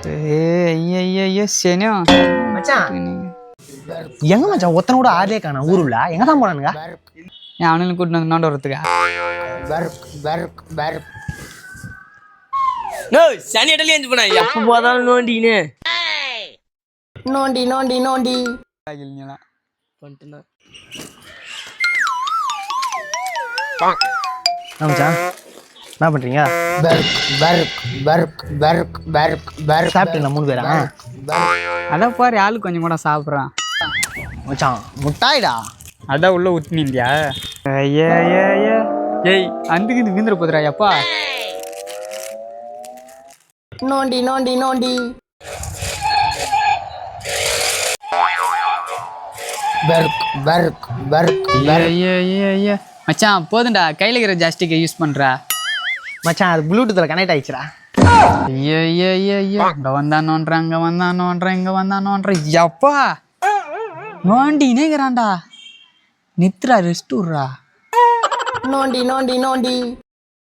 ஐயோ சனியா மச்சான் எங்க மச்சான் ஒத்தனை கூட ஆளே காணோம் ஊருல எங்க தான் போனானுங்க என் அவனுக்கு கூட்டிட்டு வந்து நோண்ட வரத்துக்கா நோ சனி இடத்துல ஏஞ்சி போனா எப்ப போதாலும் நோண்டின்னு நோண்டி நோண்டி நோண்டி பண்ணிட்டுனா மச்சான் என்ன பண்றீங்க சாப்பிட்டீங்களா 3 பேரா அதான் பாரு ஆளு கொஞ்சம் கூட சாப்பிட்றான் மச்சான் முட்டாய்டா அதான் உள்ள ஊத்தினியா ஐயா ஏய் அந்துக்கு இந்த வீந்துட போதுரா எப்பா நோண்டி நோண்டி நோண்டி ஐயா மச்சான் போதுண்டா கையில இருக்கிற ஜாஸ்டிக்கை யூஸ் பண்றா மச்சான் அது ப்ளூடூத்ல கனெக்ட் ஆயிடுச்சுடா ஐயோ இங்க வந்தா நோன்றேன் இங்க வந்தா நோன்றேன் இங்க வந்தா நோன்றேன் எப்பா நோண்டினேங்கிறான்டா நித்ரா ரெஸ்ட் விட்றா நோண்டி நோண்டி நோண்டி